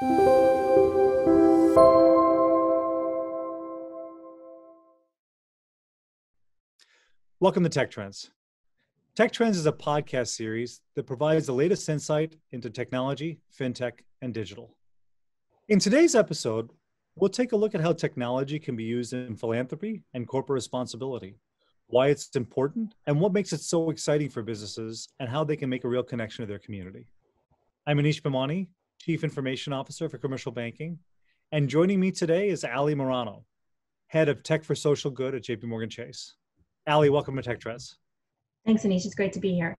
Welcome to TechTrends. TechTrends is a podcast series that provides the latest insight into technology, fintech, and digital. In today's episode, we'll take a look at how technology can be used in philanthropy and corporate responsibility, why it's important, and what makes it so exciting for businesses, and how they can make a real connection to their community. I'm Anish Bhimani, Chief Information Officer for Commercial Banking, and joining me today is Ali Morano, Head of Tech for Social Good at JPMorgan Chase. Ali, welcome to TechTrends. Thanks, Anish. It's great to be here.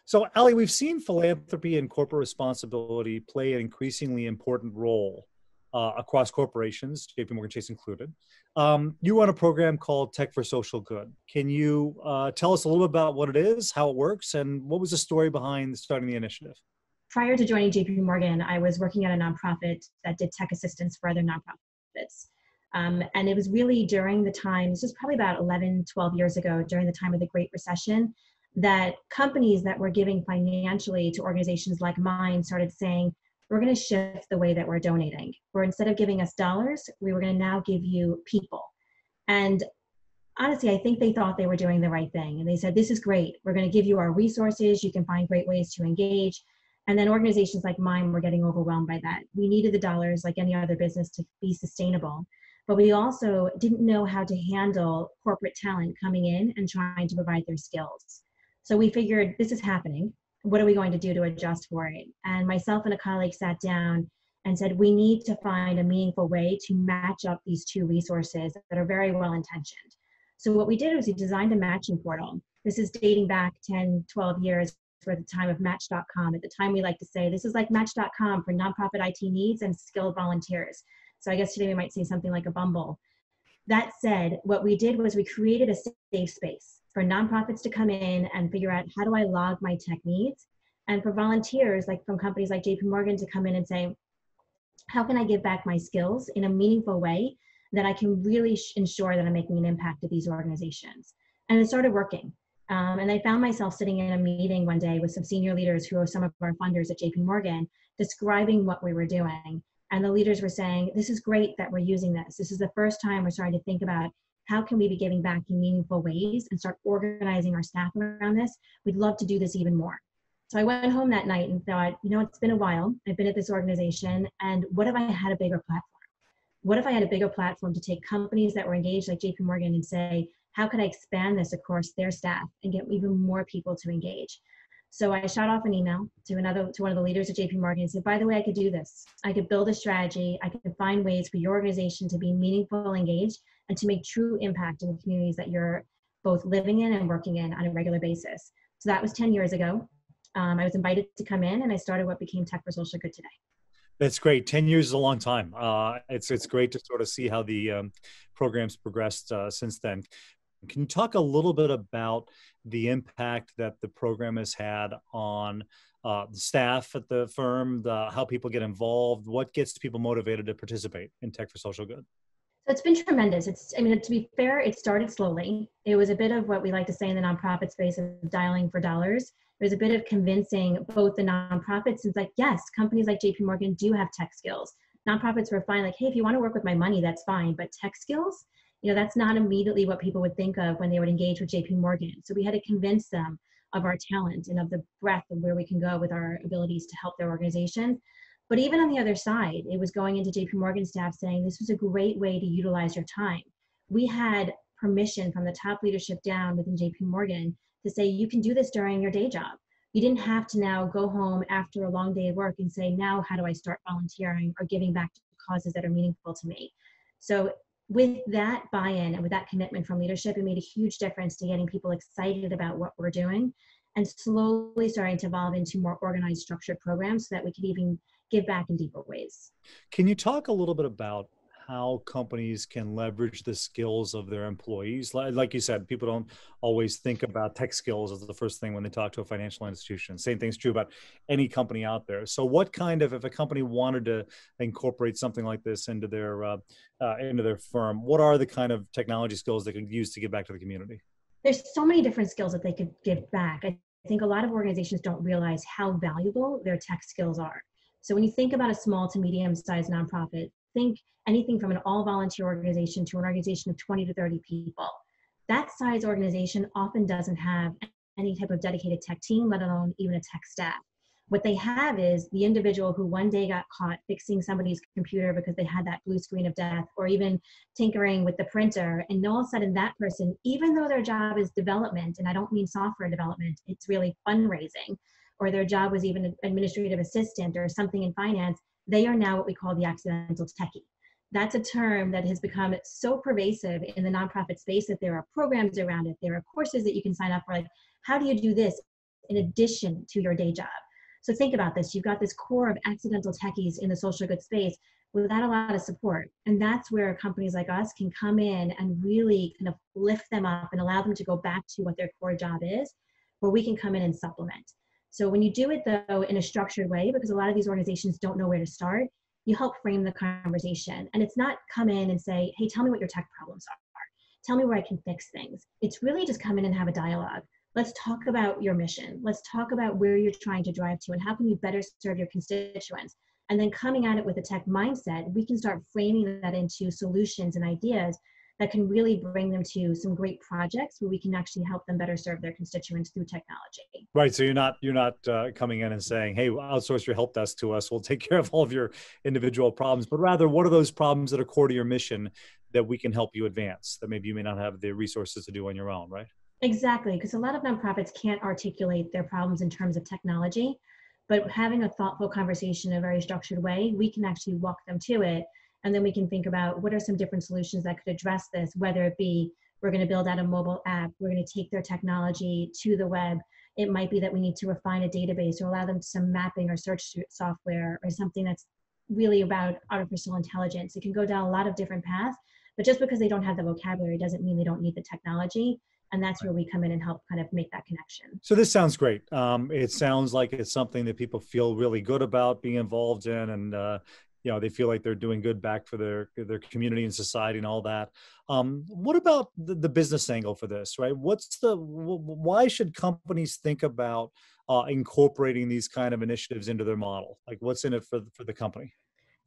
So, Ali, we've seen philanthropy and corporate responsibility play an increasingly important role across corporations, JPMorgan Chase included. You run a program called Tech for Social Good. Can you tell us a little bit about what it is, how it works, and what was the story behind starting the initiative? Prior to joining JPMorgan, I was working at a nonprofit that did tech assistance for other nonprofits. And it was really during the time, this was probably about 11, 12 years ago, during the time of the Great Recession, that companies that were giving financially to organizations like mine started saying, we're going to shift the way that we're donating. Where instead of giving us dollars, we were going to now give you people. And honestly, I think they thought they were doing the right thing. And they said, this is great. We're going to give you our resources. You can find great ways to engage. And then organizations like mine were getting overwhelmed by that. We needed the dollars like any other business to be sustainable. But we also didn't know how to handle corporate talent coming in and trying to provide their skills. So we figured, this is happening. What are we going to do to adjust for it? And myself and a colleague sat down and said, we need to find a meaningful way to match up these two resources that are very well intentioned. So what we did was we designed a matching portal. This is dating back 10, 12 years for the time of Match.com. At the time, we like to say, this is like Match.com for nonprofit IT needs and skilled volunteers. So I guess today we might say something like a Bumble. That said, what we did was we created a safe space for nonprofits to come in and figure out, how do I log my tech needs? And for volunteers, like from companies like JPMorgan, to come in and say, how can I give back my skills in a meaningful way that I can really ensure that I'm making an impact to these organizations? And it started working. And I found myself sitting in a meeting one day with some senior leaders who are some of our funders at JPMorgan, describing what we were doing. And the leaders were saying, this is great that we're using this. This is the first time we're starting to think about how can we be giving back in meaningful ways and start organizing our staff around this. We'd love to do this even more. So I went home that night and thought, it's been a while. I've been at this organization, and what if I had a bigger platform? What if I had a bigger platform to take companies that were engaged like JPMorgan and say, how could I expand this across their staff and get even more people to engage? So I shot off an email to one of the leaders at JPMorgan and said, by the way, I could do this. I could build a strategy. I could find ways for your organization to be meaningful, engaged, and to make true impact in the communities that you're both living in and working in on a regular basis. So that was 10 years ago. I was invited to come in, and I started what became Tech for Social Good today. That's great. 10 years is a long time. It's great to sort of see how the program's progressed since then. Can you talk a little bit about the impact that the program has had on the staff at the firm, how people get involved, what gets people motivated to participate in Tech for Social Good? So it's been tremendous. To be fair, it started slowly. It was a bit of what we like to say in the nonprofit space of dialing for dollars. There was a bit of convincing both the nonprofits. It's like, yes, companies like JPMorgan do have tech skills. Nonprofits were fine, like, hey, if you want to work with my money, that's fine. But tech skills, that's not immediately what people would think of when they would engage with JPMorgan. So we had to convince them of our talent and of the breadth of where we can go with our abilities to help their organization. But even on the other side, it was going into JPMorgan staff saying, this was a great way to utilize your time. We had permission from the top leadership down within JPMorgan to say, you can do this during your day job. You didn't have to now go home after a long day of work and say, now how do I start volunteering or giving back to causes that are meaningful to me? So with that buy-in and with that commitment from leadership, it made a huge difference to getting people excited about what we're doing and slowly starting to evolve into more organized, structured programs so that we could even give back in deeper ways. Can you talk a little bit about how companies can leverage the skills of their employees? Like you said, people don't always think about tech skills as the first thing when they talk to a financial institution. Same thing's true about any company out there. So what kind of, if a company wanted to incorporate something like this into their firm, what are the kind of technology skills they could use to give back to the community? There's so many different skills that they could give back. I think a lot of organizations don't realize how valuable their tech skills are. So when you think about a small to medium-sized nonprofit, think anything from an all-volunteer organization to an organization of 20 to 30 people. That size organization often doesn't have any type of dedicated tech team, let alone even a tech staff. What they have is the individual who one day got caught fixing somebody's computer because they had that blue screen of death, or even tinkering with the printer. And all of a sudden that person, even though their job is development, and I don't mean software development, it's really fundraising, or their job was even an administrative assistant or something in finance, they are now what we call the accidental techie. That's a term that has become so pervasive in the nonprofit space that there are programs around it. There are courses that you can sign up for, like, how do you do this in addition to your day job? So think about this. You've got this core of accidental techies in the social good space without a lot of support. And that's where companies like us can come in and really kind of lift them up and allow them to go back to what their core job is, where we can come in and supplement. So when you do it, though, in a structured way, because a lot of these organizations don't know where to start, you help frame the conversation. And it's not come in and say, hey, tell me what your tech problems are. Tell me where I can fix things. It's really just come in and have a dialogue. Let's talk about your mission. Let's talk about where you're trying to drive to and how can you better serve your constituents. And then coming at it with a tech mindset, we can start framing that into solutions and ideas that can really bring them to some great projects where we can actually help them better serve their constituents through technology. Right. So you're not coming in and saying, "Hey, outsource your help desk to us. We'll take care of all of your individual problems." But rather, what are those problems that are core to your mission that we can help you advance that maybe you may not have the resources to do on your own, right? Exactly, because a lot of nonprofits can't articulate their problems in terms of technology, but having a thoughtful conversation in a very structured way, we can actually walk them to it. And then we can think about what are some different solutions that could address this, whether it be we're going to build out a mobile app, we're going to take their technology to the web. It might be that we need to refine a database or allow them some mapping or search software or something that's really about artificial intelligence. It can go down a lot of different paths, but just because they don't have the vocabulary doesn't mean they don't need the technology. And that's where we come in and help kind of make that connection. So this sounds great. It sounds like it's something that people feel really good about being involved in, and they feel like they're doing good back for their community and society and all that. What about the business angle for this, right? Why should companies think about incorporating these kind of initiatives into their model? Like, what's in it for the company?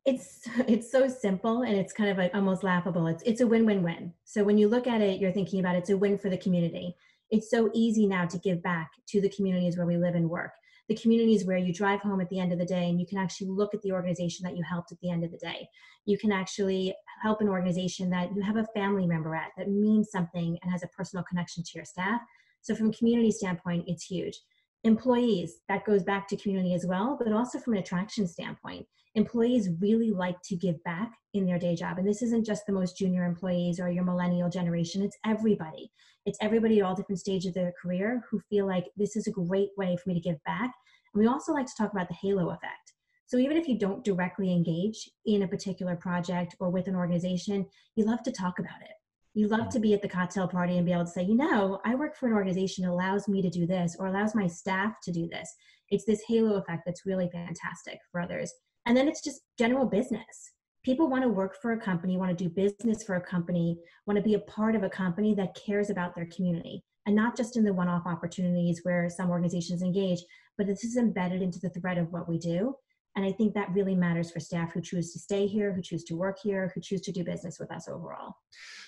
It's so simple and it's kind of like almost laughable. It's a win-win-win. So when you look at it, you're thinking about it's a win for the community. It's so easy now to give back to the communities where we live and work. The communities where you drive home at the end of the day and you can actually look at the organization that you helped at the end of the day. You can actually help an organization that you have a family member at that means something and has a personal connection to your staff. So from a community standpoint, it's huge. Employees, that goes back to community as well, but also from an attraction standpoint. Employees really like to give back in their day job. And this isn't just the most junior employees or your millennial generation, it's everybody. It's everybody at all different stages of their career who feel like this is a great way for me to give back. And we also like to talk about the halo effect. So even if you don't directly engage in a particular project or with an organization, you love to talk about it. You love to be at the cocktail party and be able to say, I work for an organization that allows me to do this or allows my staff to do this. It's this halo effect that's really fantastic for others. And then it's just general business. People want to work for a company, want to do business for a company, want to be a part of a company that cares about their community. And not just in the one-off opportunities where some organizations engage, but this is embedded into the thread of what we do. And I think that really matters for staff who choose to stay here, who choose to work here, who choose to do business with us overall.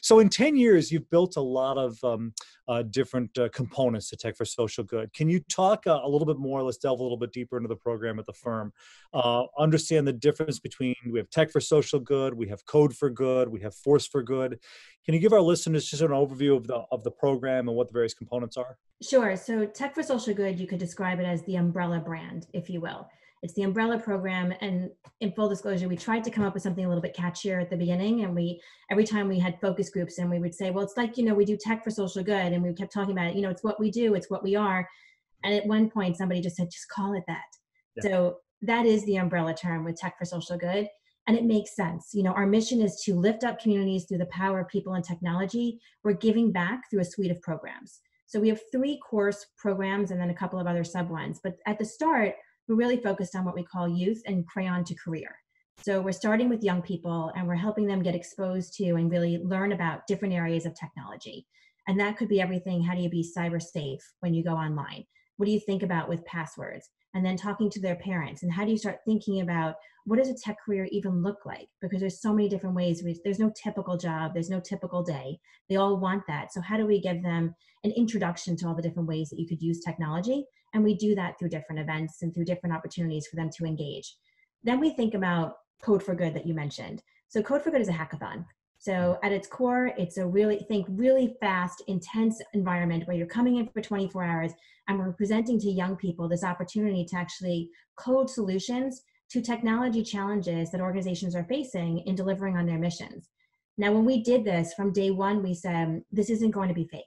So in 10 years, you've built a lot of different components to Tech for Social Good. Can you talk a little bit more? Let's delve a little bit deeper into the program at the firm. Understand the difference between, we have Tech for Social Good, we have Code for Good, we have Force for Good. Can you give our listeners just an overview of the program and what the various components are? Sure. So Tech for Social Good, you could describe it as the umbrella brand, if you will. It's the umbrella program. And in full disclosure, we tried to come up with something a little bit catchier at the beginning. And every time we had focus groups and we would say, well, it's like, we do Tech for Social Good. And we kept talking about it, it's what we do, it's what we are. And at one point, somebody just said, just call it that. Yeah. So that is the umbrella term with Tech for Social Good. And it makes sense. Our mission is to lift up communities through the power of people and technology. We're giving back through a suite of programs. So we have 3 course programs and then a couple of other sub ones. But at the start, we're really focused on what we call youth and crayon to career. So we're starting with young people and we're helping them get exposed to and really learn about different areas of technology. And that could be everything. How do you be cyber safe when you go online? What do you think about with passwords? and then talking to their parents. And how do you start thinking about what does a tech career even look like? Because there's so many different ways. There's no typical job. There's no typical day. They all want that. So how do we give them an introduction to all the different ways that you could use technology? And we do that through different events and through different opportunities for them to engage. Then we think about Code for Good that you mentioned. So Code for Good is a hackathon. So at its core, it's a really fast, intense environment where you're coming in for 24 hours and we're presenting to young people this opportunity to actually code solutions to technology challenges that organizations are facing in delivering on their missions. Now, when we did this from day one, we said, this isn't going to be fake.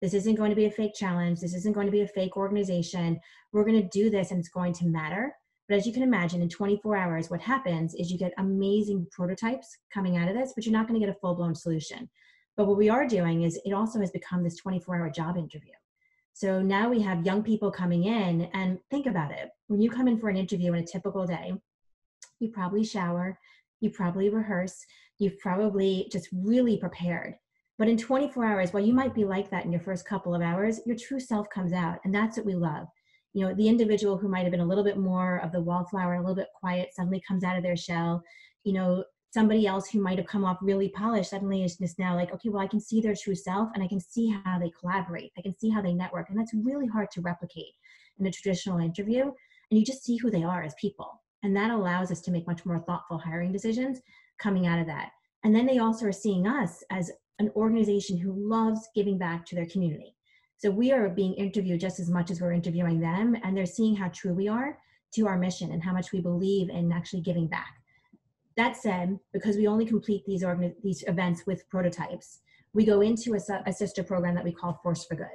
This isn't going to be a fake challenge. This isn't going to be a fake organization. We're going to do this and it's going to matter. But as you can imagine, in 24 hours, what happens is you get amazing prototypes coming out of this, but you're not going to get a full-blown solution. But what we are doing is it also has become this 24-hour job interview. So now we have young people coming in, and think about it. When you come in for an interview in a typical day, you probably shower, you probably rehearse, you've probably just really prepared. But in 24 hours, while you might be like that in your first couple of hours, your true self comes out, and that's what we love. You know, the individual who might have been a little bit more of the wallflower, a little bit quiet, suddenly comes out of their shell. You know, somebody else who might have come off really polished suddenly is just now like, okay, well, I can see their true self and I can see how they collaborate. I can see how they network. And that's really hard to replicate in a traditional interview. And you just see who they are as people. And that allows us to make much more thoughtful hiring decisions coming out of that. And then they also are seeing us as an organization who loves giving back to their community. So we are being interviewed just as much as we're interviewing them, and they're seeing how true we are to our mission and how much we believe in actually giving back. That said, because we only complete these events with prototypes, we go into a sister program that we call Force for Good.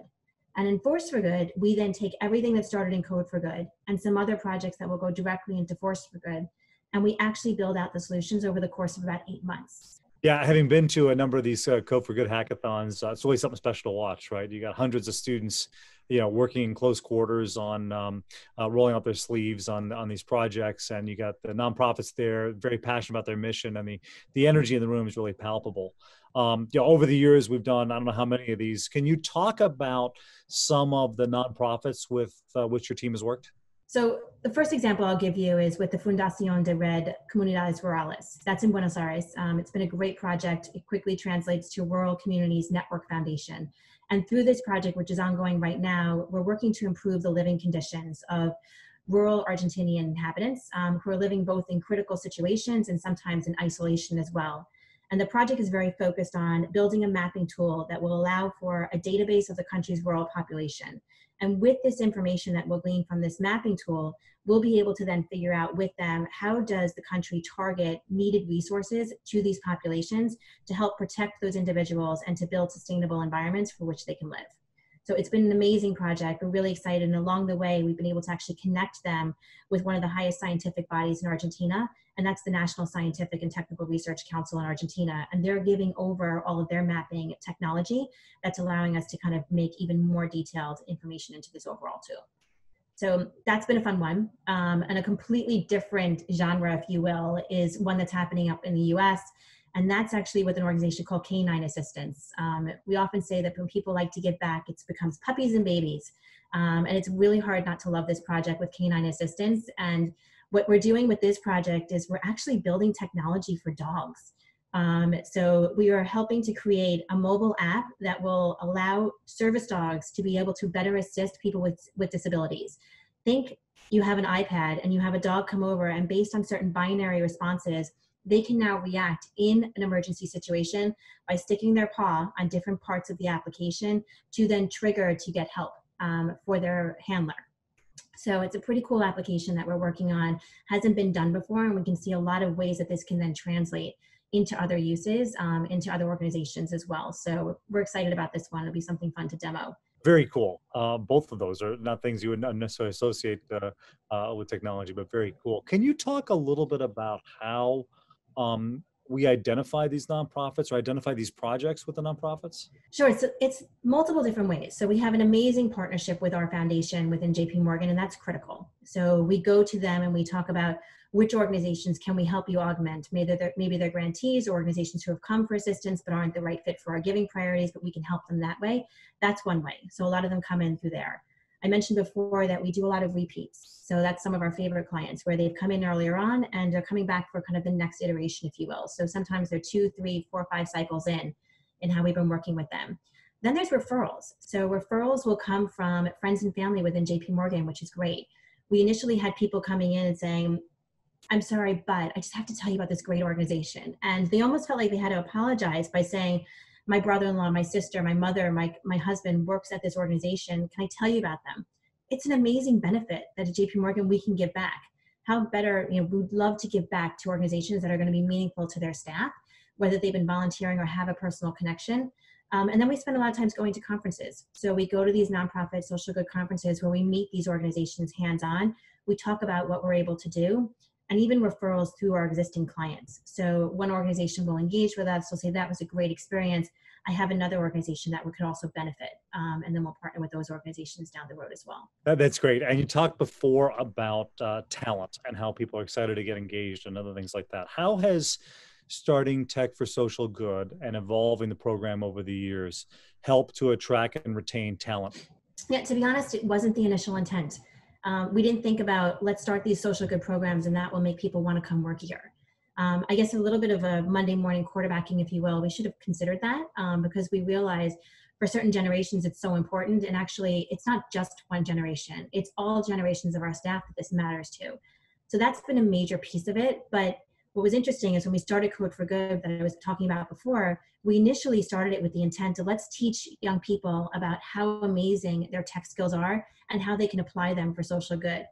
And in Force for Good, we then take everything that started in Code for Good and some other projects that will go directly into Force for Good, and we actually build out the solutions over the course of about 8 months. Yeah, having been to a number of these Code for Good hackathons, it's always something special to watch, right? You got hundreds of students, working in close quarters on rolling up their sleeves on these projects, and you got the nonprofits there, very passionate about their mission, and the energy in the room is really palpable. Over the years, we've done, I don't know how many of these. Can you talk about some of the nonprofits with which your team has worked? So the first example I'll give you is with the Fundación de Red Comunidades Rurales. That's in Buenos Aires. It's been a great project. It quickly translates to Rural Communities Network Foundation. And through this project, which is ongoing right now, we're working to improve the living conditions of rural Argentinian inhabitants who are living both in critical situations and sometimes in isolation as well. And the project is very focused on building a mapping tool that will allow for a database of the country's rural population. And with this information that we'll glean from this mapping tool, we'll be able to then figure out with them, how does the country target needed resources to these populations to help protect those individuals and to build sustainable environments for which they can live. So it's been an amazing project. We're really excited. And along the way, we've been able to actually connect them with one of the highest scientific bodies in Argentina, and that's the National Scientific and Technical Research Council in Argentina. And they're giving over all of their mapping technology that's allowing us to kind of make even more detailed information into this overall tool. So that's been a fun one. And a completely different genre, if you will, is one that's happening up in the US. And that's actually with an organization called Canine Assistance. We often say that when people like to give back, it becomes puppies and babies. And it's really hard not to love this project with Canine Assistance. And what we're doing with this project is we're actually building technology for dogs. So we are helping to create a mobile app that will allow service dogs to be able to better assist people with disabilities. Think you have an iPad and you have a dog come over, and based on certain binary responses, they can now react in an emergency situation by sticking their paw on different parts of the application to then trigger to get help for their handler. So it's a pretty cool application that we're working on. Hasn't been done before, and we can see a lot of ways that this can then translate into other uses, into other organizations as well. So we're excited about this one. It'll be something fun to demo. Very cool. Both of those are not things you would not necessarily associate with technology, but very cool. Can you talk a little bit about how we identify these nonprofits or identify these projects with the nonprofits? Sure. So it's multiple different ways. So we have an amazing partnership with our foundation within JPMorgan, and that's critical. So we go to them and we talk about which organizations can we help you augment. Maybe they're grantees or organizations who have come for assistance but aren't the right fit for our giving priorities, but we can help them that way. That's one way. So a lot of them come in through there. I mentioned before that we do a lot of repeats. So that's some of our favorite clients where they've come in earlier on and are coming back for kind of the next iteration, if you will. So sometimes they're 2, 3, 4, 5 cycles in how we've been working with them. Then there's referrals. So referrals will come from friends and family within JPMorgan, which is great. We initially had people coming in and saying, I'm sorry, but I just have to tell you about this great organization. And they almost felt like they had to apologize by saying, my brother-in-law, my sister, my mother, my husband works at this organization. Can I tell you about them? It's an amazing benefit that at JPMorgan we can give back. How better, we'd love to give back to organizations that are going to be meaningful to their staff, whether they've been volunteering or have a personal connection. And then we spend a lot of times going to conferences. So we go to these nonprofit social good conferences where we meet these organizations hands-on. We talk about what we're able to do, and even referrals through our existing clients. So one organization will engage with us, will say that was a great experience. I have another organization that could also benefit. And then we'll partner with those organizations down the road as well. That's great. And you talked before about talent and how people are excited to get engaged and other things like that. How has starting Tech for Social Good and evolving the program over the years helped to attract and retain talent? Yeah, to be honest, it wasn't the initial intent. We didn't think about, let's start these social good programs and that will make people want to come work here. I guess a little bit of a Monday morning quarterbacking, if you will. We should have considered that because we realized for certain generations it's so important. And actually, it's not just one generation. It's all generations of our staff that this matters to. So that's been a major piece of it. But what was interesting is when we started Code for Good that I was talking about before, we initially started it with the intent of let's teach young people about how amazing their tech skills are and how they can apply them for social good.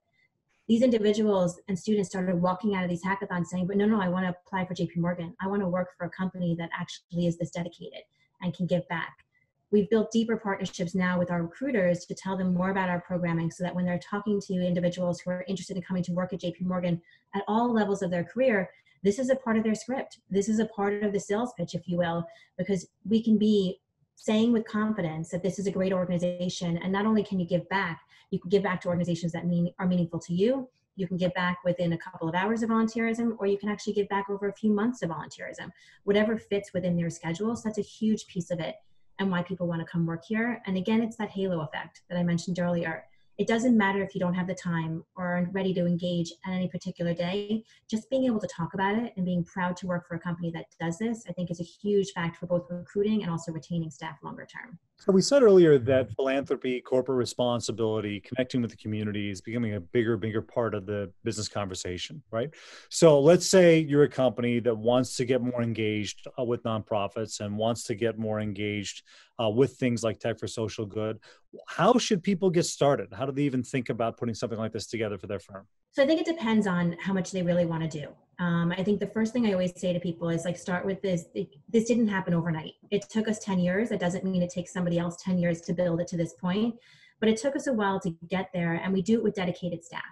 These individuals and students started walking out of these hackathons saying, but no, I want to apply for JPMorgan. I want to work for a company that actually is this dedicated and can give back. We've built deeper partnerships now with our recruiters to tell them more about our programming so that when they're talking to individuals who are interested in coming to work at JPMorgan at all levels of their career, this is a part of their script. This is a part of the sales pitch, if you will, because we can be saying with confidence that this is a great organization. And not only can you give back, you can give back to organizations that are meaningful to you. You can give back within a couple of hours of volunteerism, or you can actually give back over a few months of volunteerism, whatever fits within their schedule. So that's a huge piece of it and why people want to come work here. And again, it's that halo effect that I mentioned earlier. It doesn't matter if you don't have the time or aren't ready to engage at any particular day. Just being able to talk about it and being proud to work for a company that does this, I think is a huge fact for both recruiting and also retaining staff longer term. So we said earlier that philanthropy, corporate responsibility, connecting with the community is becoming a bigger part of the business conversation, right? So let's say you're a company that wants to get more engaged with nonprofits and wants to get more engaged with things like Tech for Social Good. How should people get started? How do they even think about putting something like this together for their firm? So I think it depends on how much they really want to do. I think the first thing I always say to people is start with this. This didn't happen overnight. It took us 10 years. That doesn't mean it takes somebody else 10 years to build it to this point, but it took us a while to get there, and we do it with dedicated staff.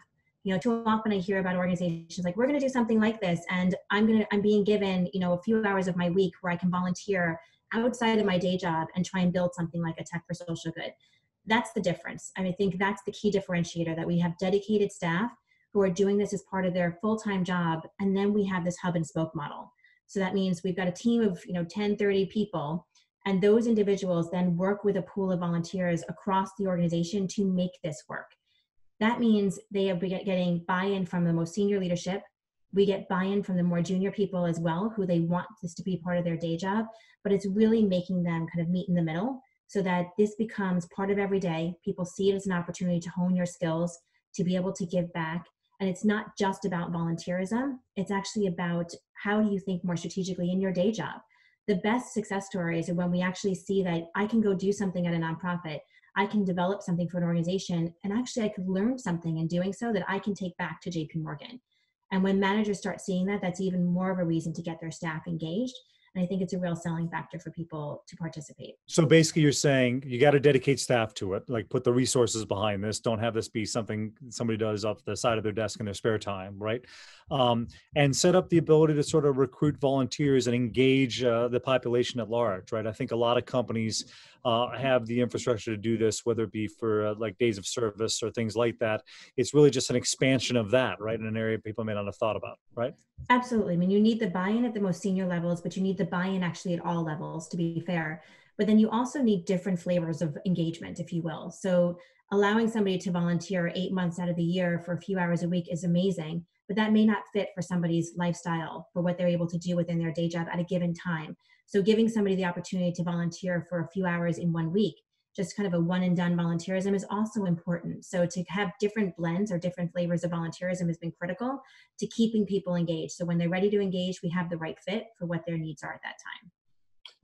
Too often I hear about organizations like, we're going to do something like this, and I'm being given, a few hours of my week where I can volunteer outside of my day job and try and build something like a Tech for Social Good. That's the difference. I think that's the key differentiator, that we have dedicated staff who are doing this as part of their full-time job. And then we have this hub and spoke model. So that means we've got a team of 10, 30 people, and those individuals then work with a pool of volunteers across the organization to make this work. That means they are getting buy-in from the most senior leadership. We get buy-in from the more junior people as well, who they want this to be part of their day job, but it's really making them kind of meet in the middle so that this becomes part of every day. People see it as an opportunity to hone your skills, to be able to give back. And it's not just about volunteerism. It's actually about how do you think more strategically in your day job. The best success stories are when we actually see that I can go do something at a nonprofit. I can develop something for an organization, and actually I could learn something in doing so that I can take back to JPMorgan. And when managers start seeing that, that's even more of a reason to get their staff engaged. And I think it's a real selling factor for people to participate. So basically you're saying you got to dedicate staff to it, like put the resources behind this. Don't have this be something somebody does off the side of their desk in their spare time, right? And set up the ability to sort of recruit volunteers and engage the population at large, right? I think a lot of companies have the infrastructure to do this, whether it be for like days of service or things like that. It's really just an expansion of that, right? In an area people may not have thought about, right? Absolutely. I mean, you need the buy-in at the most senior levels, but you need the buy-in actually at all levels, to be fair. But then you also need different flavors of engagement, if you will. So Allowing somebody to volunteer 8 months out of the year for a few hours a week is amazing, but that may not fit for somebody's lifestyle, for what they're able to do within their day job at a given time. So giving somebody the opportunity to volunteer for a few hours in one week, just kind of a one and done volunteerism, is also important. So to have different blends or different flavors of volunteerism has been critical to keeping people engaged. So when they're ready to engage, we have the right fit for what their needs are at that time.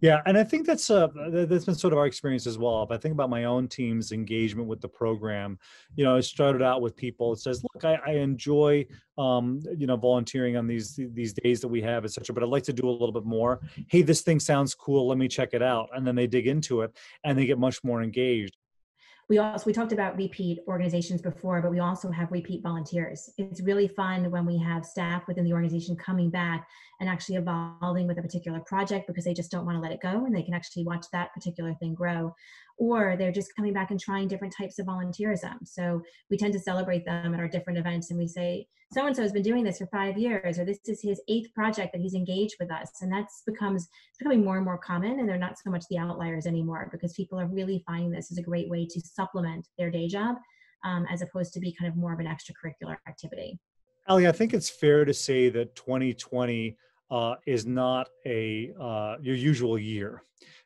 Yeah, and I think that's been sort of our experience as well. If I think about my own team's engagement with the program, it started out with people. It says, "Look, I enjoy, volunteering on these days that we have, et cetera, but I'd like to do a little bit more. Hey, this thing sounds cool. Let me check it out." And then they dig into it and they get much more engaged. We talked about repeat organizations before, but we also have repeat volunteers. It's really fun when we have staff within the organization coming back and actually evolving with a particular project because they just don't want to let it go, and they can actually watch that particular thing grow. Or they're just coming back and trying different types of volunteerism. So we tend to celebrate them at our different events, and we say, so and so has been doing this for 5 years, or this is his 8th project that he's engaged with us. And it's becoming more and more common, and they're not so much the outliers anymore, because people are really finding this as a great way to supplement their day job, as opposed to be kind of more of an extracurricular activity. Ali, I think it's fair to say that 2020 is not your usual year,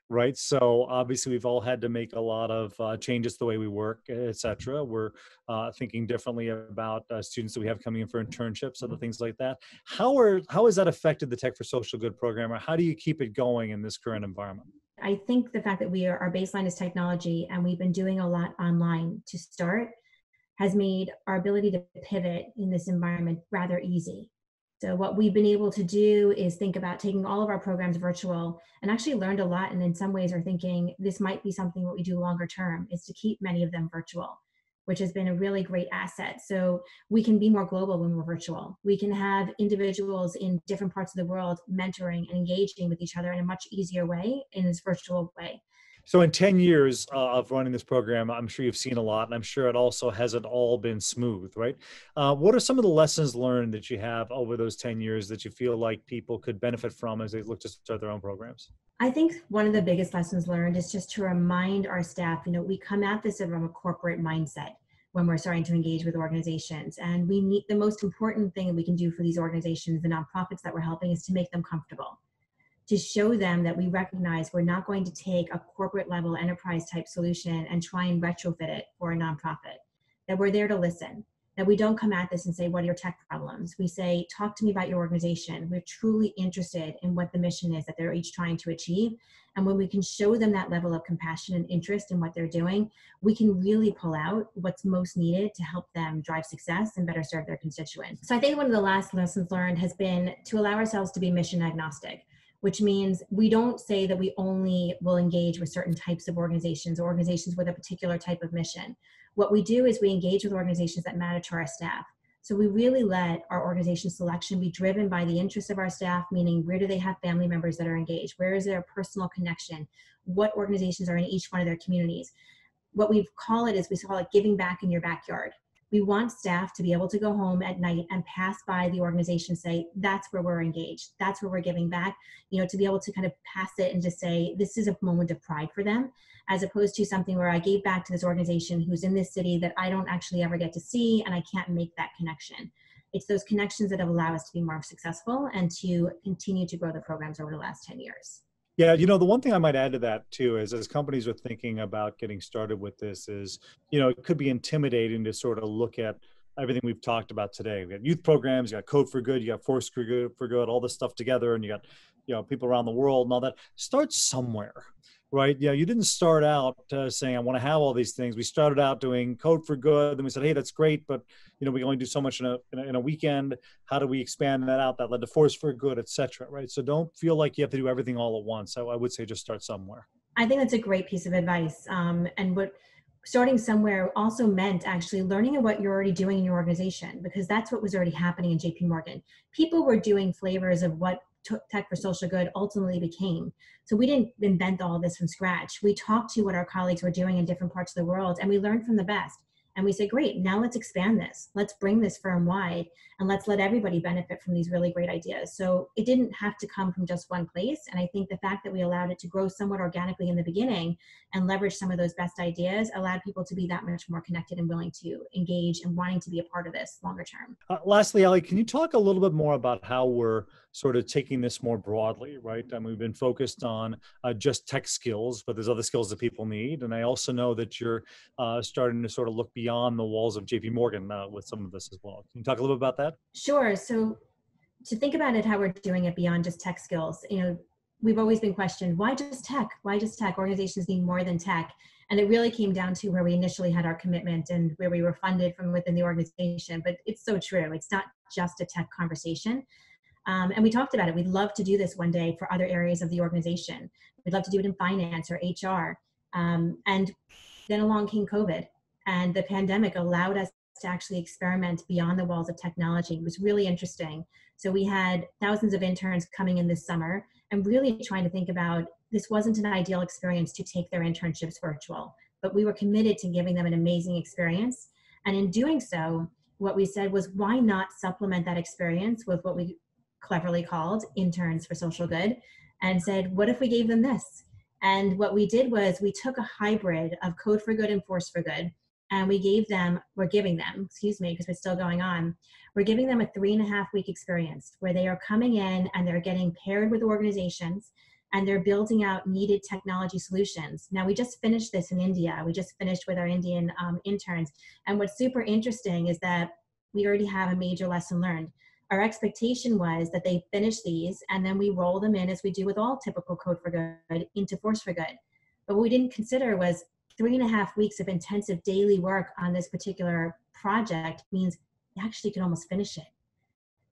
right? So obviously, we've all had to make a lot of changes to the way we work, et cetera. We're thinking differently about students that we have coming in for internships, other things like that. How has that affected the Tech for Social Good program, or how do you keep it going in this current environment? I think the fact that our baseline is technology, and we've been doing a lot online to start, has made our ability to pivot in this environment rather easy. So what we've been able to do is think about taking all of our programs virtual, and actually learned a lot, and in some ways are thinking this might be something that we do longer term, is to keep many of them virtual, which has been a really great asset. So we can be more global when we're virtual. We can have individuals in different parts of the world mentoring and engaging with each other in a much easier way, in this virtual way. So in 10 years of running this program, I'm sure you've seen a lot, and I'm sure it also hasn't all been smooth, right? What are some of the lessons learned that you have over those 10 years that you feel like people could benefit from as they look to start their own programs? I think one of the biggest lessons learned is just to remind our staff, we come at this from a corporate mindset when we're starting to engage with organizations. And the most important thing that we can do for these organizations, the nonprofits that we're helping, is to make them comfortable, to show them that we recognize we're not going to take a corporate level enterprise type solution and try and retrofit it for a nonprofit, that we're there to listen, that we don't come at this and say, what are your tech problems? We say, talk to me about your organization. We're truly interested in what the mission is that they're each trying to achieve. And when we can show them that level of compassion and interest in what they're doing, we can really pull out what's most needed to help them drive success and better serve their constituents. So I think one of the last lessons learned has been to allow ourselves to be mission agnostic, which means we don't say that we only will engage with certain types of organizations or organizations with a particular type of mission. What we do is we engage with organizations that matter to our staff. So we really let our organization selection be driven by the interests of our staff, meaning where do they have family members that are engaged? Where is their personal connection? What organizations are in each one of their communities? What we call it giving back in your backyard. We want staff to be able to go home at night and pass by the organization, say, that's where we're engaged, that's where we're giving back, to be able to kind of pass it and just say, this is a moment of pride for them, as opposed to something where I gave back to this organization who's in this city that I don't actually ever get to see, and I can't make that connection. It's those connections that have allowed us to be more successful and to continue to grow the programs over the last 10 years. Yeah, the one thing I might add to that too is, as companies are thinking about getting started with this, is, it could be intimidating to sort of look at everything we've talked about today. We got youth programs, you got Code for Good, you got Force for Good, all this stuff together, and you got, people around the world and all that. Start somewhere, right? Yeah, you didn't start out saying, I want to have all these things. We started out doing Code for Good, then we said, hey, that's great, but we can only do so much in a weekend. How do we expand that out? That led to Force for Good, et cetera, right? So don't feel like you have to do everything all at once. So I would say just start somewhere. I think that's a great piece of advice. And what starting somewhere also meant actually learning what you're already doing in your organization, because that's what was already happening in JPMorgan. People were doing flavors of what Tech for Social Good ultimately became. So we didn't invent all this from scratch. We talked to what our colleagues were doing in different parts of the world, and we learned from the best. And we said, great, now let's expand this. Let's bring this firm wide and let's let everybody benefit from these really great ideas. So it didn't have to come from just one place. And I think the fact that we allowed it to grow somewhat organically in the beginning and leverage some of those best ideas allowed people to be that much more connected and willing to engage and wanting to be a part of this longer term. Lastly, Ali, can you talk a little bit more about how we're sort of taking this more broadly, right? I mean, we've been focused on just tech skills, but there's other skills that people need. And I also know that you're starting to sort of look beyond the walls of jpmorgan with some of this as well. Can you talk a little bit about that? Sure. So to think about it, how we're doing it beyond just tech skills, we've always been questioned, why just tech? Why just tech? Organizations need more than tech. And it really came down to where we initially had our commitment and where we were funded from within the organization. But it's so true. It's not just a tech conversation. And we talked about it. We'd love to do this one day for other areas of the organization. We'd love to do it in finance or HR. And then along came COVID, and the pandemic allowed us to actually experiment beyond the walls of technology. It was really interesting. So we had thousands of interns coming in this summer and really trying to think about, this wasn't an ideal experience to take their internships virtual, but we were committed to giving them an amazing experience. And in doing so, what we said was, why not supplement that experience with what we cleverly called Interns for Social Good, and said, what if we gave them this? And what we did was we took a hybrid of Code for Good and Force for Good, and we're giving them, because it's still going on, we're giving them a 3.5-week experience where they are coming in and they're getting paired with organizations and they're building out needed technology solutions. Now, we just finished this in India. We just finished with our Indian interns. And what's super interesting is that we already have a major lesson learned. Our expectation was that they finish these and then we roll them in, as we do with all typical Code for Good, into Force for Good. But what we didn't consider was 3.5 weeks of intensive daily work on this particular project means you actually can almost finish it.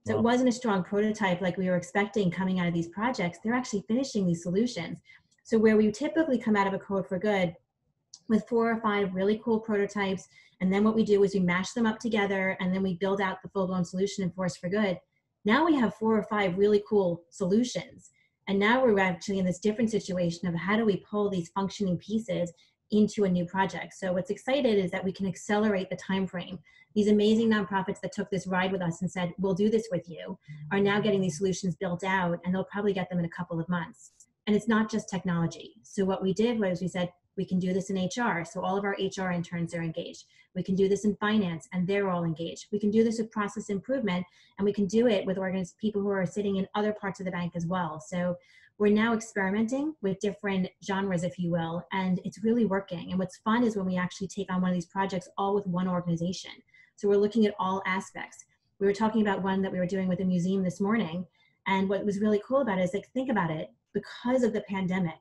So It wasn't a strong prototype like we were expecting coming out of these projects. They're actually finishing these solutions. So where we typically come out of a Code for Good with 4 or 5 really cool prototypes, and then what we do is we mash them up together and then we build out the full-blown solution in Force for Good. Now we have 4 or 5 really cool solutions. And now we're actually in this different situation of how do we pull these functioning pieces into a new project. So what's excited is that we can accelerate the time frame. These amazing nonprofits that took this ride with us and said, we'll do this with you, are now getting these solutions built out, and they'll probably get them in a couple of months. And it's not just technology. So what we did was we said, we can do this in HR. So all of our HR interns are engaged. We can do this in finance and they're all engaged. We can do this with process improvement, and we can do it with people who are sitting in other parts of the bank as well. So we're now experimenting with different genres, if you will, and it's really working. And what's fun is when we actually take on one of these projects all with one organization. So we're looking at all aspects. We were talking about one that we were doing with a museum this morning. And what was really cool about it is, like, think about it, because of the pandemic,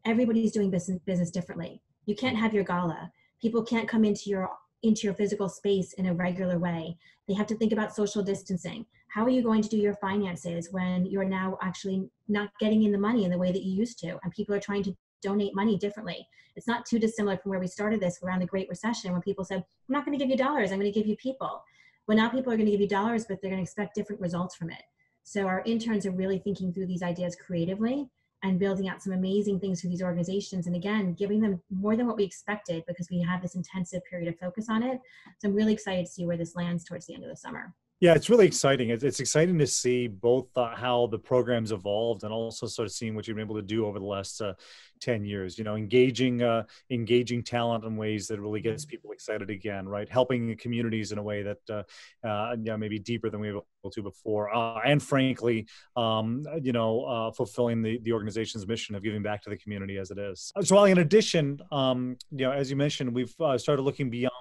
everybody's doing business differently. You can't have your gala. People can't come into your physical space in a regular way. They have to think about social distancing. How are you going to do your finances when you're now actually not getting in the money in the way that you used to? And people are trying to donate money differently. It's not too dissimilar from where we started this around the Great Recession, when people said, I'm not going to give you dollars, I'm going to give you people. Well, now people are going to give you dollars, but they're going to expect different results from it. So our interns are really thinking through these ideas creatively and building out some amazing things for these organizations. And again, giving them more than what we expected, because we have this intensive period of focus on it. So I'm really excited to see where this lands towards the end of the summer. Yeah, it's really exciting. It's exciting to see both how the program's evolved and also sort of seeing what you've been able to do over the last 10 years, engaging talent in ways that really gets people excited again, right? Helping communities in a way that maybe deeper than we were able to before. And frankly, fulfilling the organization's mission of giving back to the community as it is. So Ali, in addition, as you mentioned, we've started looking beyond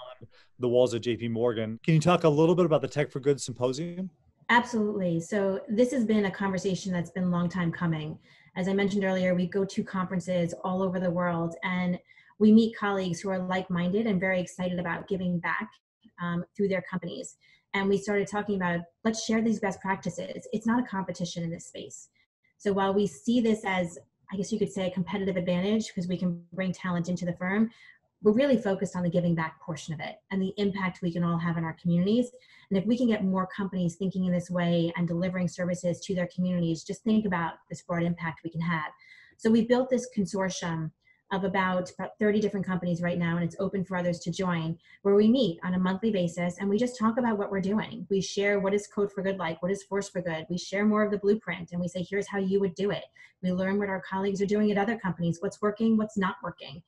the walls of jpmorgan. Can you talk a little bit about the Tech for Good Symposium? Absolutely. So this has been a conversation that's been a long time coming. As I mentioned earlier, we go to conferences all over the world and we meet colleagues who are like-minded and very excited about giving back through their companies. And we started talking about, let's share these best practices. It's not a competition in this space. So while we see this as, I guess you could say, a competitive advantage because we can bring talent into the firm, we're really focused on the giving back portion of it and the impact we can all have in our communities. And if we can get more companies thinking in this way and delivering services to their communities, just think about this broad impact we can have. So we built this consortium of about 30 different companies right now, and it's open for others to join, where we meet on a monthly basis and we just talk about what we're doing. We share what is Code for Good like, what is Force for Good. We share more of the blueprint and we say, here's how you would do it. We learn what our colleagues are doing at other companies, what's working, what's not working.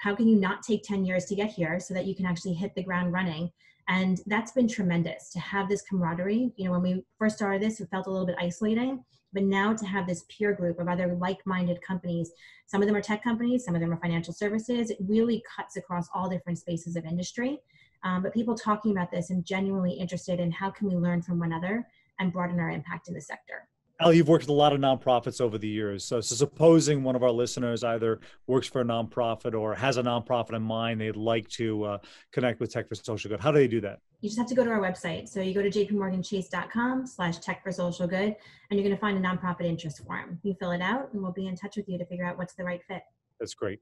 How can you not take 10 years to get here so that you can actually hit the ground running? And that's been tremendous to have this camaraderie. You know, when we first started this, it felt a little bit isolating, but now to have this peer group of other like-minded companies, some of them are tech companies, some of them are financial services, it really cuts across all different spaces of industry. But people talking about this and genuinely interested in how can we learn from one another and broaden our impact in the sector. Ali, you've worked with a lot of nonprofits over the years. So supposing one of our listeners either works for a nonprofit or has a nonprofit in mind, they'd like to connect with Tech for Social Good. How do they do that? You just have to go to our website. So you go to jpmorganchase.com/tech for social good, and you're going to find a nonprofit interest form. You fill it out and we'll be in touch with you to figure out what's the right fit. That's great.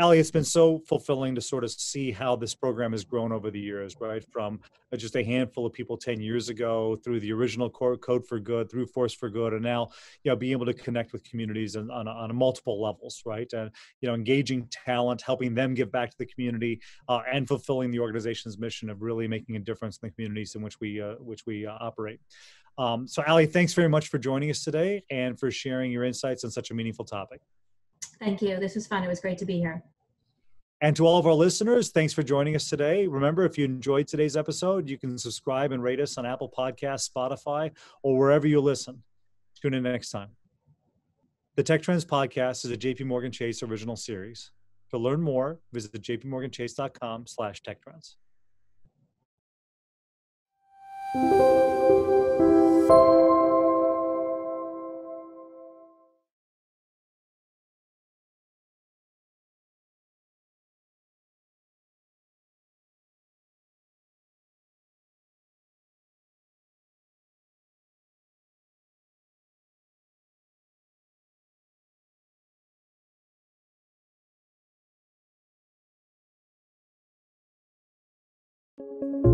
Ali, it's been so fulfilling to sort of see how this program has grown over the years, right? From just a handful of people 10 years ago through the original Code for Good, through Force for Good, and now, being able to connect with communities on multiple levels, right? And, engaging talent, helping them give back to the community, and fulfilling the organization's mission of really making a difference in the communities in which we operate. So Ali, thanks very much for joining us today and for sharing your insights on such a meaningful topic. Thank you. This was fun. It was great to be here. And to all of our listeners, thanks for joining us today. Remember, if you enjoyed today's episode, you can subscribe and rate us on Apple Podcasts, Spotify, or wherever you listen. Tune in next time. The Tech Trends podcast is a JPMorgan Chase original series. To learn more, visit jpmorganchase.com/techtrends.